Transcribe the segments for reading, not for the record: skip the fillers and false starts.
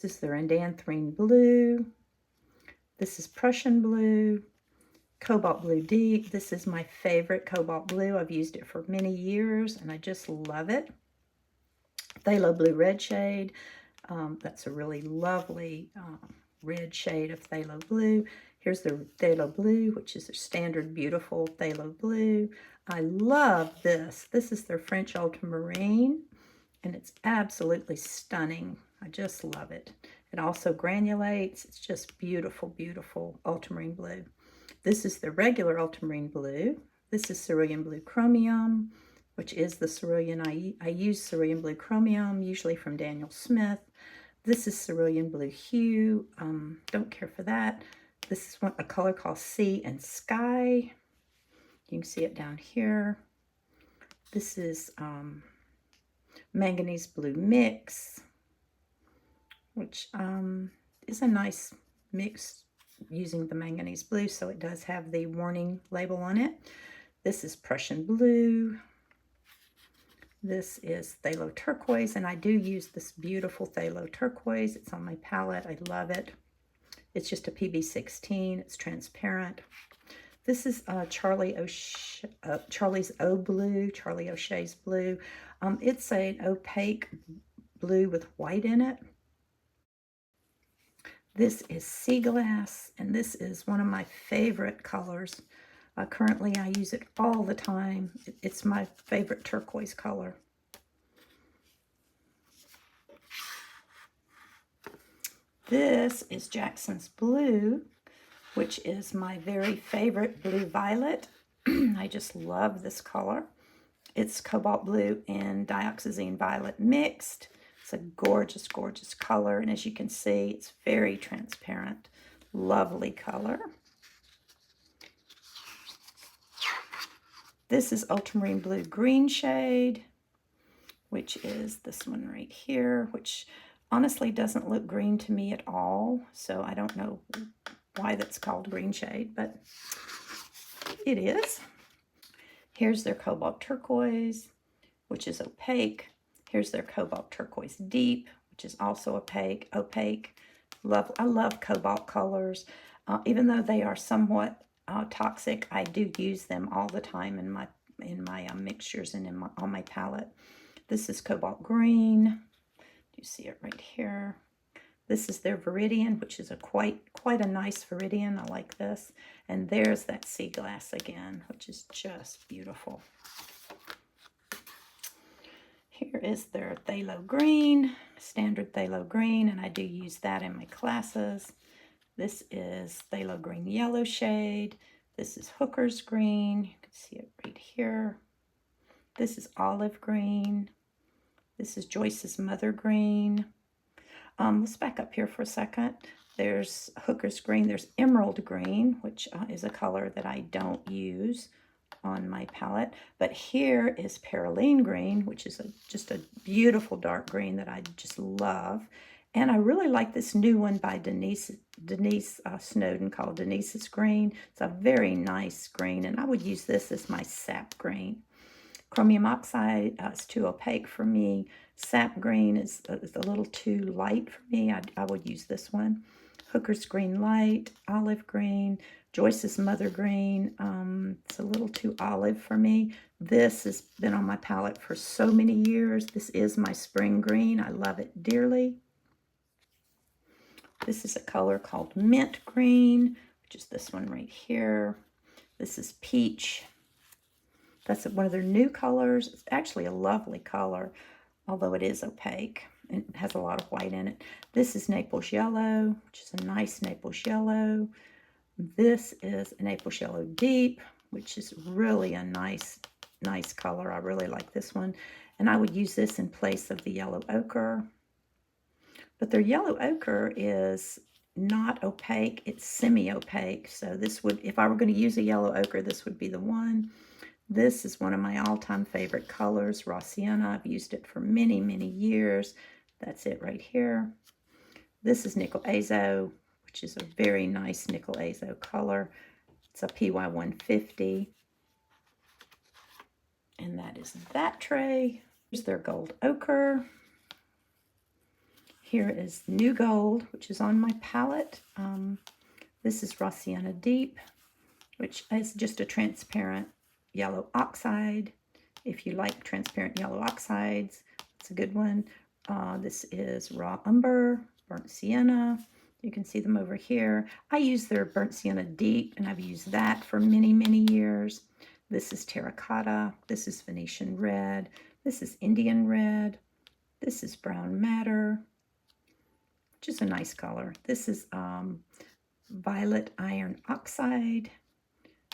This is the Randanthine blue. This is Prussian blue. Cobalt blue deep. This is my favorite cobalt blue. I've used it for many years and I just love it. Phthalo blue red shade. That's a really lovely red shade of phthalo blue. Here's the phthalo blue, which is a standard beautiful phthalo blue. I love this. This is their French ultramarine, and it's absolutely stunning. I just love it. It also granulates. It's just beautiful, beautiful ultramarine blue. This is the regular ultramarine blue. This is cerulean blue chromium, which is the cerulean. I use cerulean blue chromium, usually from Daniel Smith. This is cerulean blue hue. Don't care for that. This is a color called Sea and Sky. You can see it down here. This is manganese blue mix, which is a nice mix using the manganese blue, so it does have the warning label on it. This is Prussian blue. This is phthalo turquoise, and I do use this beautiful phthalo turquoise. It's on my palette. I love it. It's just a PB16. It's transparent. This is Charlie O blue, Charlie O'Shea's blue. It's an opaque blue with white in it. This is Sea Glass, and this is one of my favorite colors. Currently, I use it all the time. It's my favorite turquoise color. This is Jackson's Blue, which is my very favorite blue violet. I just love this color. It's cobalt blue and dioxazine violet mixed. It's a gorgeous, gorgeous color. And as you can see, it's very transparent. Lovely color. This is ultramarine blue green shade, which is this one right here, which honestly doesn't look green to me at all. So I don't know why that's called green shade, but it is. Here's their cobalt turquoise, which is opaque. Here's their cobalt turquoise deep, which is also opaque. I love cobalt colors. Even though they are somewhat toxic, I do use them all the time in my mixtures and on my palette. This is cobalt green. You see it right here. This is their Viridian, which is a quite a nice Viridian. I like this. And there's that Sea Glass again, which is just beautiful. Here is their phthalo green, standard phthalo green, and I do use that in my classes. This is phthalo green yellow shade. This is Hooker's green. You can see it right here. This is olive green. This is Joyce's Mother green. Let's back up here for a second. There's Hooker's green. There's emerald green, which is a color that I don't use on my palette. But here is Perylene green, which is just a beautiful dark green that I just love. And I really like this new one by Denise Snowden called Denise's Green. It's a very nice green, and I would use this as my sap green. Chromium oxide is too opaque for me. Sap green is a little too light for me. I would use this one. Hooker's green light, olive green, Joyce's Mother green. It's a little too olive for me. This has been on my palette for so many years. This is my spring green. I love it dearly. This is a color called mint green, which is this one right here. This is peach. That's one of their new colors. It's actually a lovely color, although it is opaque and it has a lot of white in it. This is Naples yellow, which is a nice Naples yellow. This is a Naples yellow deep, which is really a nice color. I really like this one. And I would use this in place of the yellow ochre. But their yellow ochre is not opaque, it's semi-opaque. So this would, if I were going to use a yellow ochre, this would be the one. This is one of my all-time favorite colors, raw sienna. I've used it for many, many years. That's it right here. This is nickel azo, which is a very nice nickel azo color. It's a PY150. And that is that tray. Here's their gold ochre. Here is New Gold, which is on my palette. This is Raw Sienna Deep, which is just a transparent yellow oxide. If you like transparent yellow oxides, it's a good one. This is Raw Umber, Burnt Sienna. You can see them over here. I use their Burnt Sienna Deep, and I've used that for many, many years. This is Terracotta. This is Venetian Red. This is Indian Red. This is Brown Madder, which is a nice color. This is Violet Iron Oxide.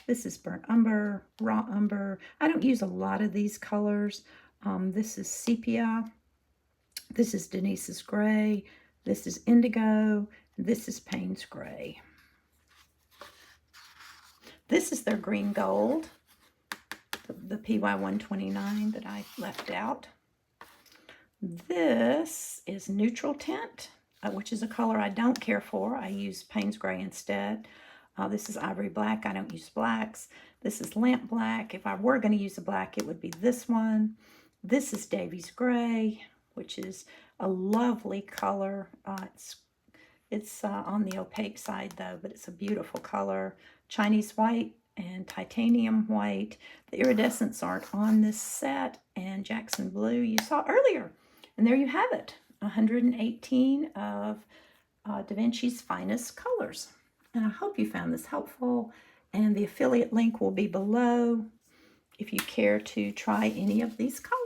This is Burnt Umber, Raw Umber. I don't use a lot of these colors. This is Sepia. This is Denise's Gray. This is Indigo. This is Payne's Gray. This is their Green Gold, the PY129 that I left out. This is Neutral Tint, which is a color I don't care for. I use Payne's Gray instead. This is Ivory Black. I don't use blacks. This is Lamp Black. If I were going to use a black, it would be this one. This is Davy's Gray, which is a lovely color. It's on the opaque side, though, but it's a beautiful color. Chinese White and Titanium White. The iridescents aren't on this set. And Jackson Blue you saw earlier. And there you have it. 118 of DaVinci's finest colors. And I hope you found this helpful. And the affiliate link will be below if you care to try any of these colors.